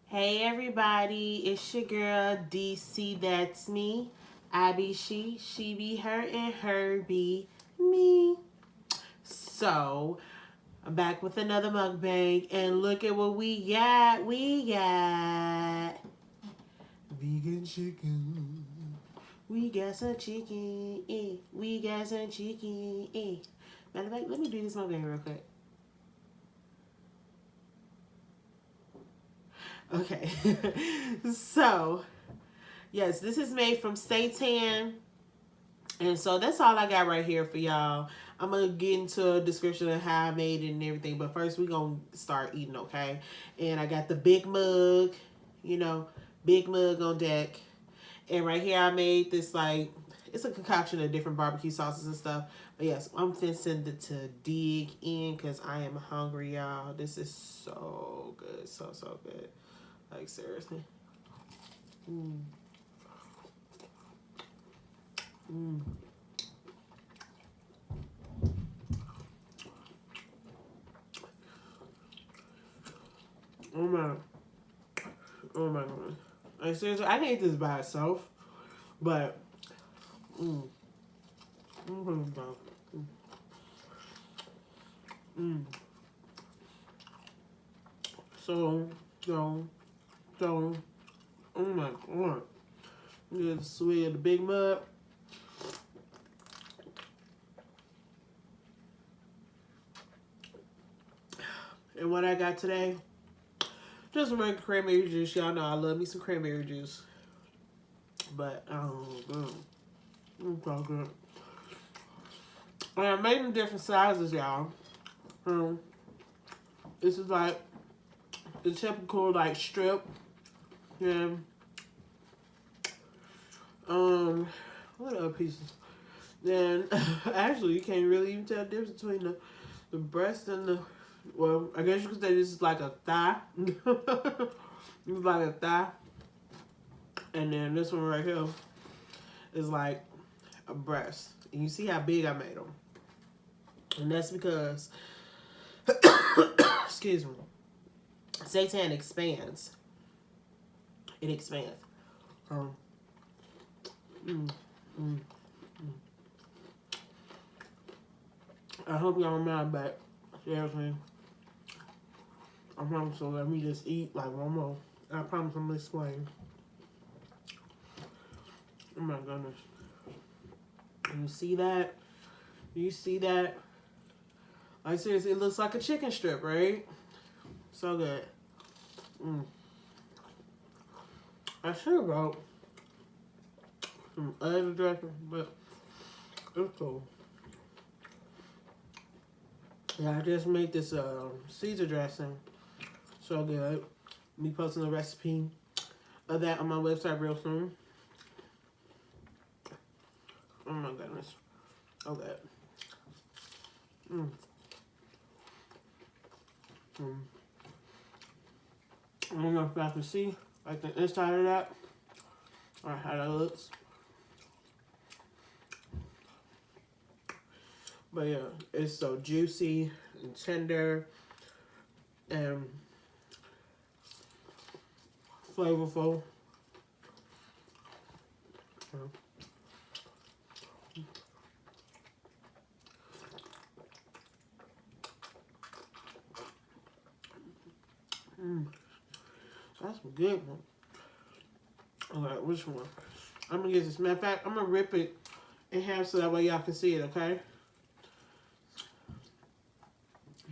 Hey everybody, it's your girl DC, that's me. I be she be her, and her be me. So, I'm back with another mukbang, and look at what we got. We got vegan chicken. We got some chicken, we got some chicken, Matter of fact, let me do this mukbang real quick. Okay. So, yes, this is made from seitan. And so that's all I got right here for y'all. I'm going to get into a description of how I made it and everything. But first, we're going to start eating, okay? And I got the big mug, you know, big mug on deck. And right here, I made this, like, it's a concoction of different barbecue sauces and stuff. But yes, I'm finna to dig in because I am hungry, y'all. This is so good. So, so good. Like, seriously. Mm. Mm. Oh my, oh my god! Like seriously, I can eat this by itself, but mm, mm, mm. So, so, so, oh my god! Get the sweet of the big mug, and what I got today, just some regular cranberry juice. Y'all know I love me some cranberry juice, but it's so good. And I made them different sizes, y'all. Um, this is like the typical like strip, and what other pieces? Then actually you can't really even tell the difference between the breast and the, well, I guess you could say this is like a thigh. It's like a thigh. And then this one right here is like a breast. And you see how big I made them. And that's because, excuse me, seitan expands. It expands. Um, mm, mm. I hope y'all don't mind, but seriously, I promise to let me just eat like one more. I promise I'm gonna explain. Oh my goodness. You see that? You see that? Like seriously, it looks like a chicken strip, right? So good. Mm. I should have brought some other dressing, but it's cool. Yeah, I just made this Caesar dressing. So good. Me posting a recipe of that on my website real soon. Oh my goodness. Okay. Mm. Mm. I don't know if y'all can see like the inside of that or how that looks. But yeah, it's so juicy and tender and flavorful. Mm. That's a good one. Alright, which one? I'm gonna get this. Matter of fact, I'm gonna rip it in half so that way y'all can see it, okay?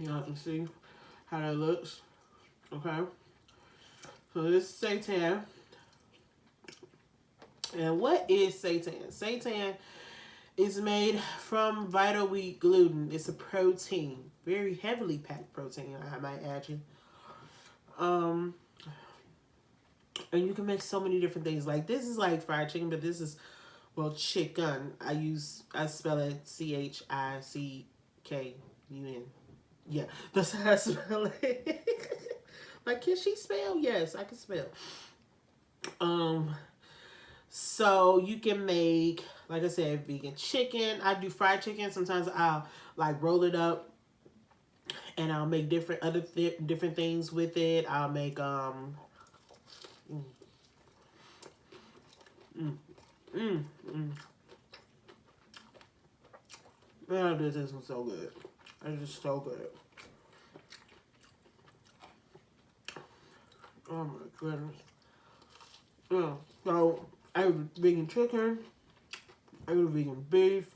Y'all can see how that looks. Okay. So this is seitan. And what is seitan? Seitan is made from vital wheat gluten. It's a protein. Very heavily packed protein, I might add you. And you can make so many different things. Like this is like fried chicken, but this is, well, chickun. I spell it Chickun. Yeah, that's how I spell it. Like, can she spell? Yes, I can spell. Um, so you can make, like I said, vegan chicken. I do fried chicken. Sometimes I'll like roll it up, and I'll make different other different things with it. I'll make Mm. Mm. Mm. Man, this is so good. It's just so good. Oh my goodness. Yeah. So I ate vegan chicken. I ate vegan beef.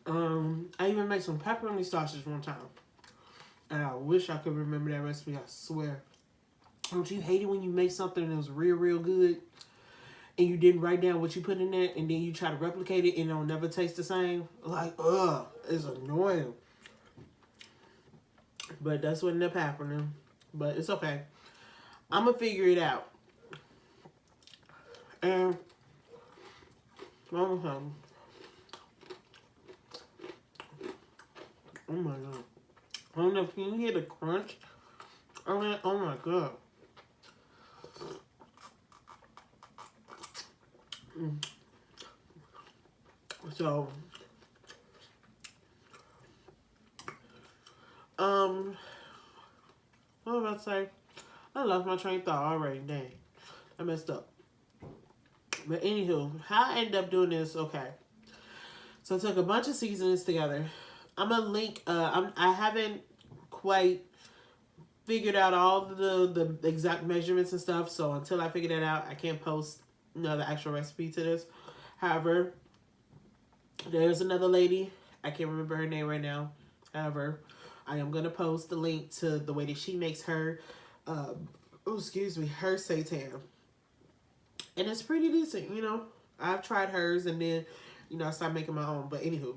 I even made some pepperoni sausage one time. And I wish I could remember that recipe, I swear. Don't you hate it when you make something that was real, real good and you didn't write down what you put in there and then you try to replicate it and it'll never taste the same? Like, ugh, it's annoying. But that's what ended up happening. But it's okay. I'm going to figure it out. And, oh my God. I don't know if you can hear the crunch. Oh my God. So, what was I about to say? I lost my train of thought already. Dang. I messed up. But anywho, how I ended up doing this, okay. So I took a bunch of seasonings together. I'm going to link, I haven't quite figured out all the exact measurements and stuff. So until I figure that out, I can't post, the actual recipe to this. However, there's another lady. I can't remember her name right now. However, I am going to post the link to the way that she makes her, her seitan. And it's pretty decent, I've tried hers and then, I started making my own. But anywho,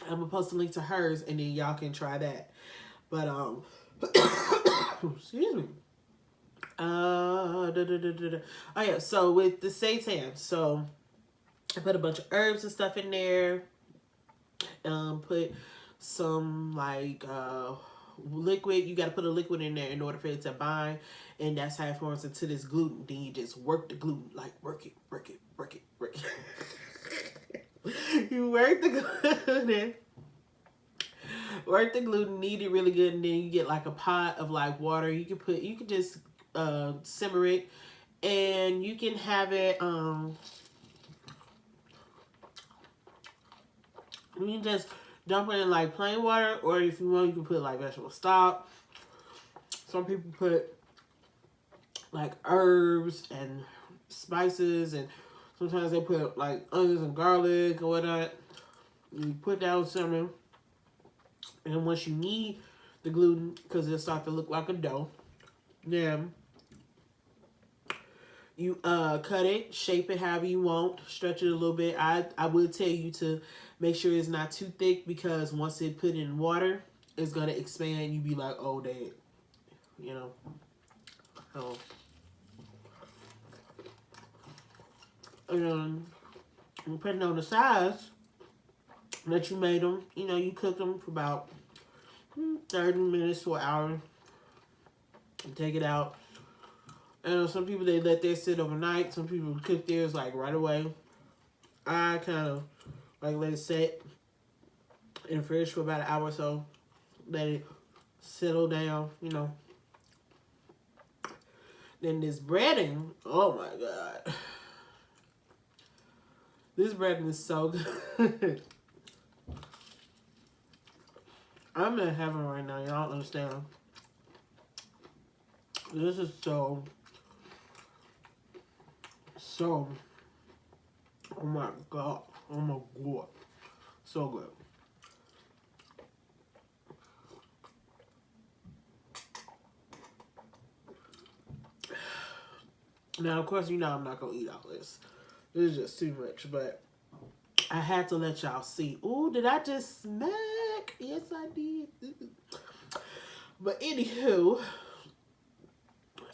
I'm going to post a link to hers and then y'all can try that. But, excuse me. Oh yeah, so with the seitan, so I put a bunch of herbs and stuff in there. Put some liquid. You got to put a liquid in there in order for it to bind, and that's how it forms into this gluten. Then you just work the gluten, like work it. You work the gluten. Work the gluten, knead it really good, and then you get like a pot of like water. You can just simmer it, and you can have it. You can just dump it in like plain water, or if you want, you can put like vegetable stock. Some people put like herbs and spices, and sometimes they put like onions and garlic or whatnot. You put that on simmer, and once you knead the gluten, because it'll start to look like a dough, then you cut it, shape it however you want, stretch it a little bit. I would tell you to make sure it's not too thick, because once it put in water, it's gonna expand. You be like, oh dang, So, depending on the size that you made them, you cook them for about 30 minutes to an hour. And take it out. And some people, they let theirs sit overnight. Some people cook theirs like right away. I kind of like let it sit in the fridge for about an hour or so. Let it settle down, Then this breading, oh my God. This breading is so good. I'm in heaven right now. Y'all don't understand. This is so, oh my God. Oh my God. So good. Now, of course, I'm not going to eat all this. This is just too much, but I had to let y'all see. Ooh, did I just smack? Yes, I did. But anywho,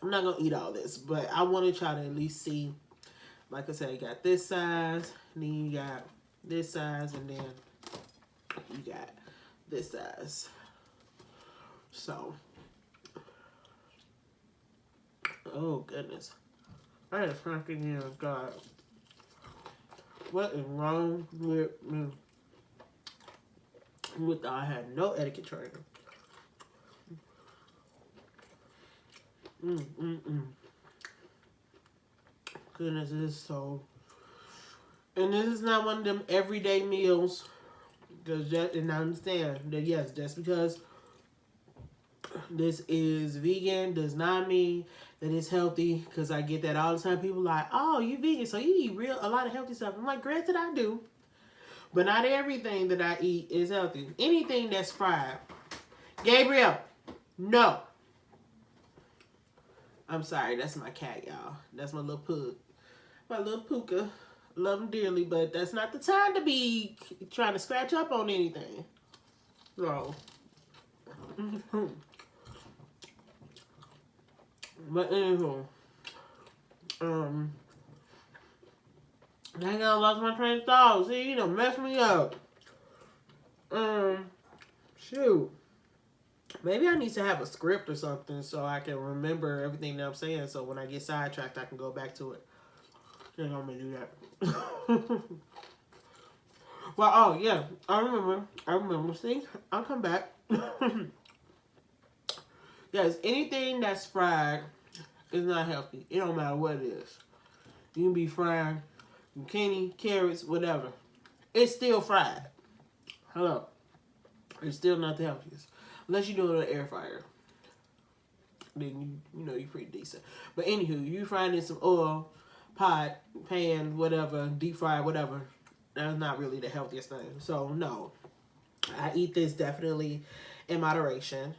I'm not going to eat all this, but I wanted y'all to at least see. Like I said, you got this size, and then you got this size, and then you got this size. So, oh goodness. I am fucking in, God. What is wrong with me? I had no etiquette training. goodness, it is so. And this is not one of them everyday meals. And I understand that, yes, just because this is vegan does not mean that it's healthy. Because I get that all the time. People like, oh, you vegan, so you eat a lot of healthy stuff. I'm like, granted, I do. But not everything that I eat is healthy. Anything that's fried. Gabriel, no. I'm sorry, that's my cat, y'all. That's my little pug. My little Puka. Love him dearly, but that's not the time to be trying to scratch up on anything. So. But anywho. Dang, I lost my train of thought. See, you done messed me up. Shoot. Maybe I need to have a script or something so I can remember everything that I'm saying. So when I get sidetracked, I can go back to it. I think I'm gonna do that. Well, oh yeah, I remember. See, I'll come back. Yes, anything that's fried is not healthy. It don't matter what it is. You can be frying zucchini, carrots, whatever. It's still fried. Hello. It's still not the healthiest. Unless you do it in an air fryer. Then you know you're pretty decent. But anywho, you frying in some oil, pot, pan, whatever, deep fry, whatever. That's not really the healthiest thing. So no. I eat this definitely in moderation.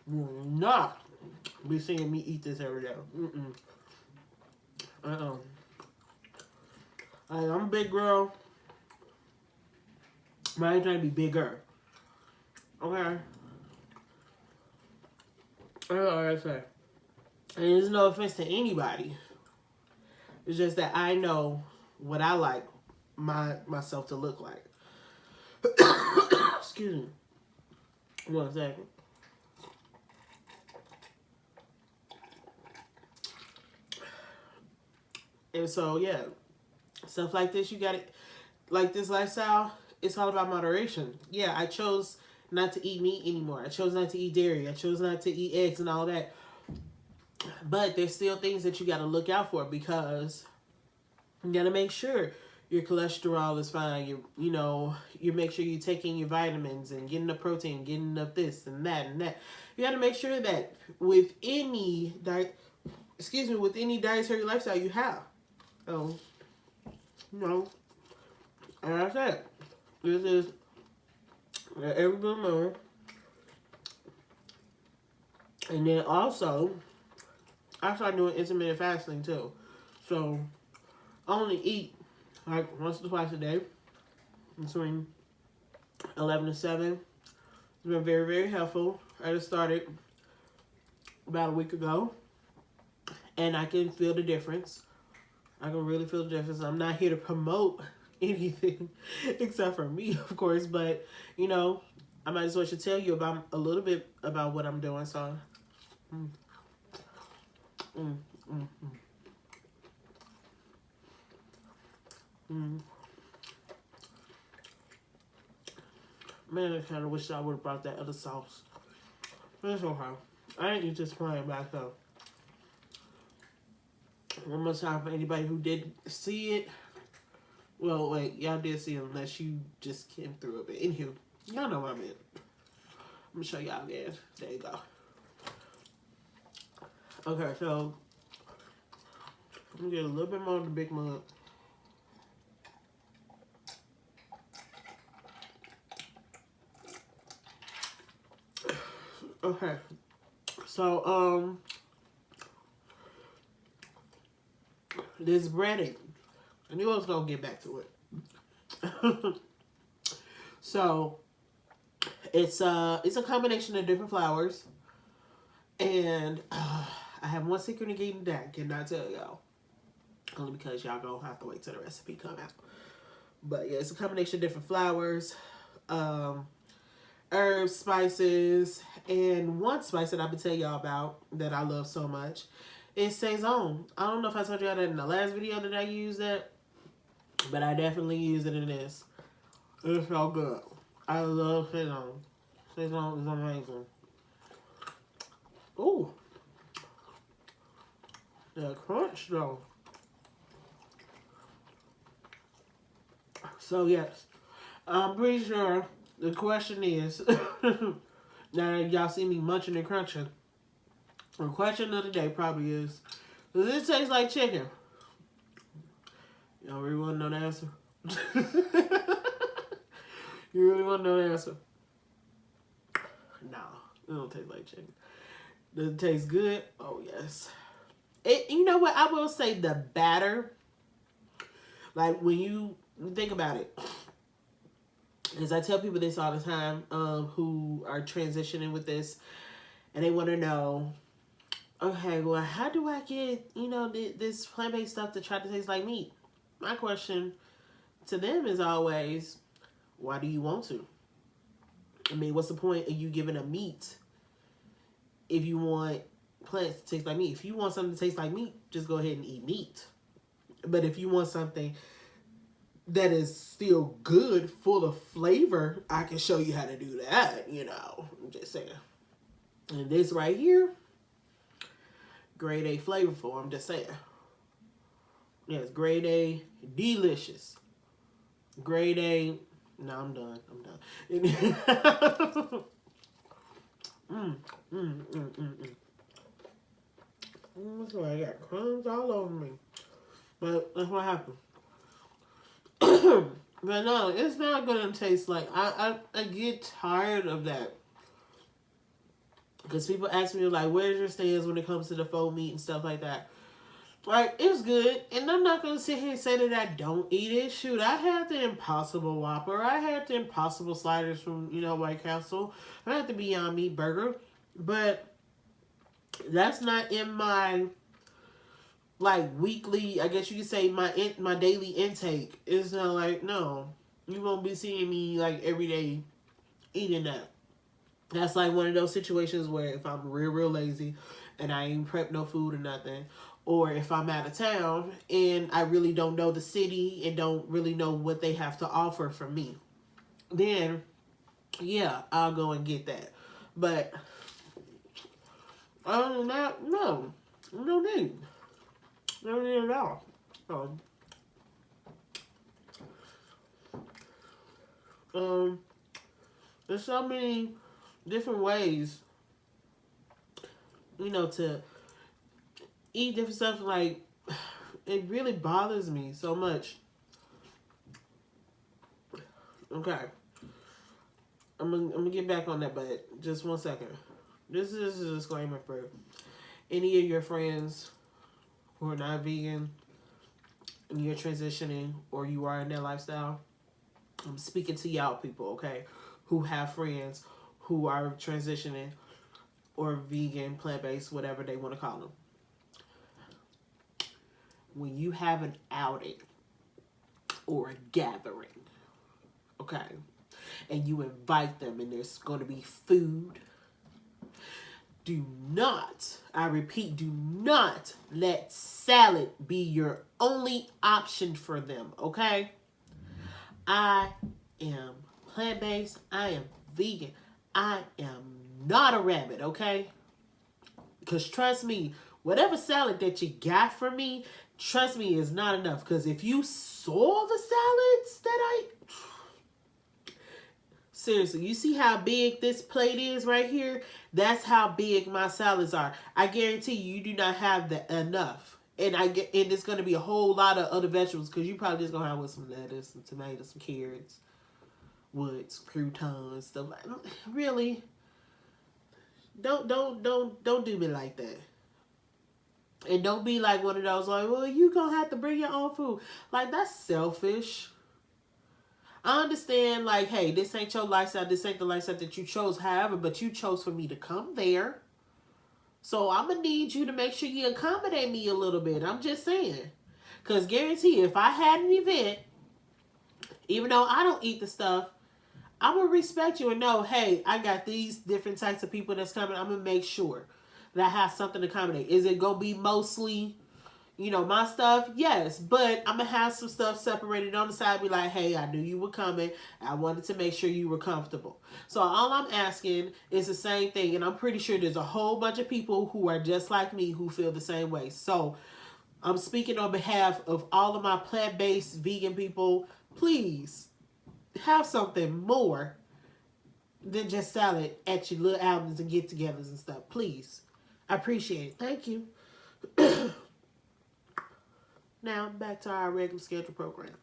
You will not be seeing me eat this every day. I'm a big girl. But I ain't trying to be bigger. Okay. That's all I say. And there's no offense to anybody. It's just that I know what I like myself to look like. Excuse me. 1 second. And so, yeah. Stuff like this, you got it. Like this lifestyle, it's all about moderation. Yeah, I chose not to eat meat anymore. I chose not to eat dairy. I chose not to eat eggs and all that. But there's still things that you got to look out for because you got to make sure your cholesterol is fine. You make sure you're taking your vitamins and getting the protein, getting enough this and that and that. You got to make sure that with any dietary lifestyle you have. So, and I said, this is every blue moon. And then also, I started doing intermittent fasting too. So, I only eat like once or twice a day between 11 to 7. It's been very, very helpful. I just started about a week ago. And I can feel the difference. I can really feel the difference. I'm not here to promote anything except for me, of course. But, I might as well should tell you about a little bit about what I'm doing. So, Man, I kind of wish I would have brought that other sauce. But it's okay. I ain't just playing back up. One more time for anybody who didn't see it. Well, wait, y'all did see it unless you just came through a bit. Anywho, y'all know what I meant. I'm gonna show y'all again. There you go. Okay, so I'm gonna get a little bit more of the big mug. Okay, so this breading. I knew I was gonna get back to it. So it's a combination of different flours, and I have one secret ingredient that I cannot tell y'all, only because y'all gonna have to wait till the recipe come out. But yeah, it's a combination of different flours, herbs, spices, and one spice that I've been telling y'all about that I love so much is seitan. I don't know if I told y'all that in the last video that I used it, but I definitely use it in this. It's so good. I love seitan. Seitan is amazing. Ooh. The crunch though. So yes, I'm pretty sure the question is, now y'all see me munching and crunching. The question of the day probably is, does it taste like chicken? Y'all really want to know the answer? You really want to know the answer? No, it don't taste like chicken. Does it taste good? Oh yes. You know what? I will say the batter, like when you think about it, because I tell people this all the time, who are transitioning with this, and they want to know, okay, well, how do I get, this plant-based stuff to try to taste like meat? My question to them is always, why do you want to? I mean, what's the point of you giving a meat if you want plants to taste like meat? If you want something to taste like meat, just go ahead and eat meat. But if you want something that is still good, full of flavor, I can show you how to do that, I'm just saying. And this right here, grade A flavorful, I'm just saying. Yes, grade A, delicious. Grade A, no, I'm done. That's why I got crumbs all over me. But that's what happened. But no, it's not gonna taste like, I get tired of that. Because people ask me, like, where's your stance when it comes to the faux meat and stuff like that? Like, it's good. And I'm not going to sit here and say that I don't eat it. Shoot, I had the Impossible Whopper. I had the Impossible Sliders from, White Castle. I had the Beyond Meat Burger. But that's not in my, like, weekly, I guess you could say, my daily intake. It's not like, no. You won't be seeing me, like, every day eating that. That's like one of those situations where if I'm real lazy and I ain't prep no food or nothing, or if I'm out of town and I really don't know the city and don't really know what they have to offer for me, then yeah, I'll go and get that. But other than that, no need. No need at all. There's so many different ways, to eat different stuff. Like, it really bothers me so much. Okay. I'm gonna get back on that, but just 1 second. This is a disclaimer for any of your friends who are not vegan and you're transitioning or you are in that lifestyle. I'm speaking to y'all people, okay, who have friends who are transitioning or vegan, plant-based, whatever they want to call them. When you have an outing or a gathering, okay, and you invite them and there's going to be food, do not, I repeat, do not let salad be your only option for them, okay? I am plant-based. I am vegan. I am not a rabbit, okay? Because trust me, whatever salad that you got for me, trust me, is not enough. Because if you saw the salads that seriously, you see how big this plate is right here? That's how big my salads are. I guarantee you do not have enough. And it's going to be a whole lot of other vegetables because you probably just going to have with some lettuce, some tomatoes, some carrots, woods, croutons, stuff like that. Really? Don't do me like that. And don't be like one of those like, well, you gonna have to bring your own food. Like, that's selfish. I understand, like, hey, this ain't your lifestyle. This ain't the lifestyle that you chose. However, but you chose for me to come there. So I'm gonna need you to make sure you accommodate me a little bit. I'm just saying. Because guarantee if I had an event, even though I don't eat the stuff, I'm going to respect you and know, hey, I got these different types of people that's coming. I'm going to make sure that I have something to accommodate. Is it going to be mostly, you know, my stuff, yes, but I'm gonna have some stuff separated on the side. Be like, hey, I knew you were coming. I wanted to make sure you were comfortable. So all I'm asking is the same thing, and I'm pretty sure there's a whole bunch of people who are just like me who feel the same way. So I'm speaking on behalf of all of my plant-based vegan people. Please have something more than just salad at your little outings and get-togethers and stuff. Please, I appreciate it. Thank you. Now, back to our regular schedule program.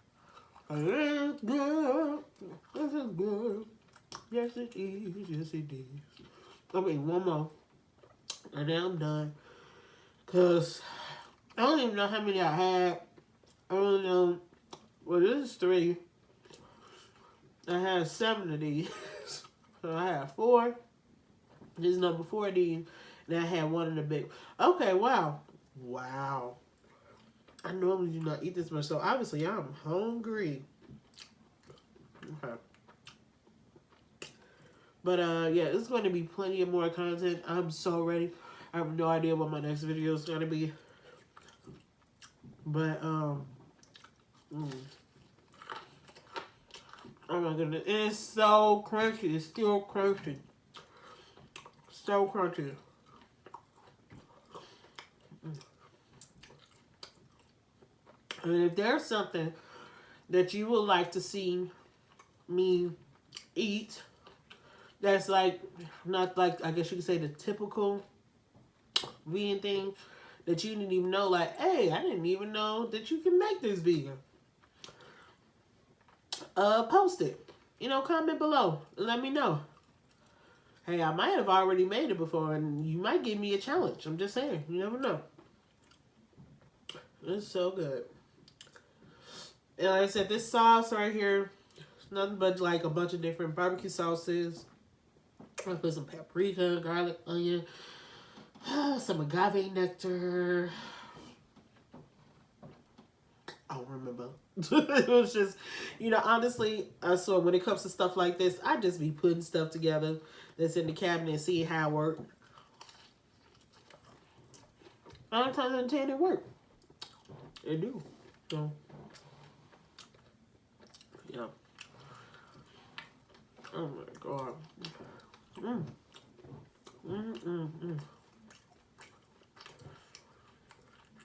It's good. This is good. Yes, it is. Yes, it is. Okay, one more. And then I'm done. Because I don't even know how many I had. I don't know. Well, this is 3. I had 7 of these. So I had 4. This is number 4 of these. And I had 1 in the big. Okay, wow. Wow. I normally do not eat this much, so obviously I'm hungry. Okay. But yeah, it's going to be plenty of more content. I'm so ready. I have no idea what my next video is going to be. But oh my goodness, it's so crunchy. It's still crunchy. So crunchy. And if there's something that you would like to see me eat, that's like, not like, I guess you could say the typical vegan thing that you didn't even know, like, hey, I didn't even know that you can make this vegan. Post it. You know, comment below. Let me know. Hey, I might have already made it before, and you might give me a challenge. I'm just saying. You never know. It's so good. And like I said, this sauce right here, it's nothing but like a bunch of different barbecue sauces. I put some paprika, garlic, onion, some agave nectar. I don't remember. It was just, you know, honestly, so when it comes to stuff like this, I just be putting stuff together that's in the cabinet and seeing how it works. 9 times out of 10 it work. It do. So, yeah. Oh my God.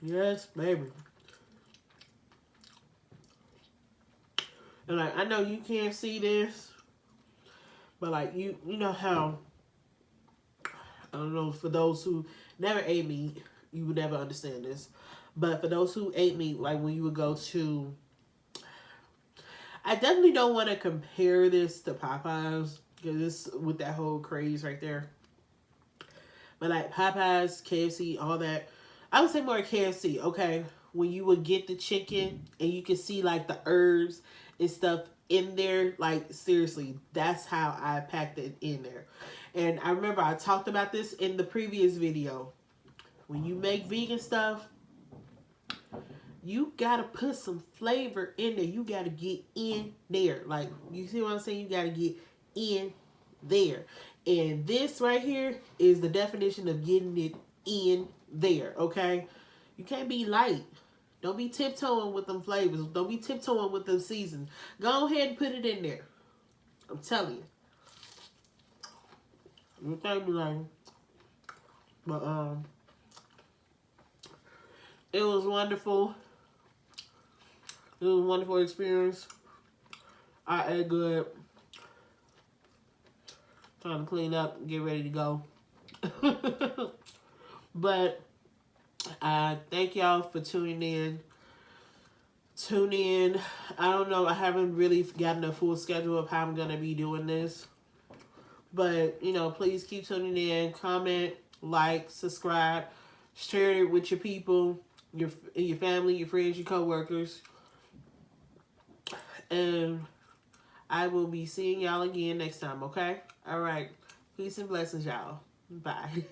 Yes, baby. And like, I know you can't see this, but like, you know how, I don't know, for those who never ate meat, you would never understand this. But for those who ate meat, like when you would go to, I definitely don't want to compare this to Popeyes, because it's with that whole craze right there. But like Popeyes, KFC, all that, I would say more KFC, okay? When you would get the chicken and you could see like the herbs and stuff in there, like seriously, that's how I packed it in there. And I remember I talked about this in the previous video. When you make vegan stuff, you gotta put some flavor in there. You gotta get in there. Like, you see what I'm saying? You gotta get in there. And this right here is the definition of getting it in there, okay? You can't be light. Don't be tiptoeing with them flavors. Don't be tiptoeing with them seasons. Go ahead and put it in there. I'm telling you. You can't be like, but it was wonderful. It was a wonderful experience. I ate good. Trying to clean up and get ready to go. But thank y'all for tuning in. Tune in. I don't know. I haven't really gotten a full schedule of how I'm going to be doing this. But, you know, please keep tuning in. Comment, like, subscribe. Share it with your people, your family, your friends, your coworkers. And I will be seeing y'all again next time, okay? All right. Peace and blessings, y'all. Bye.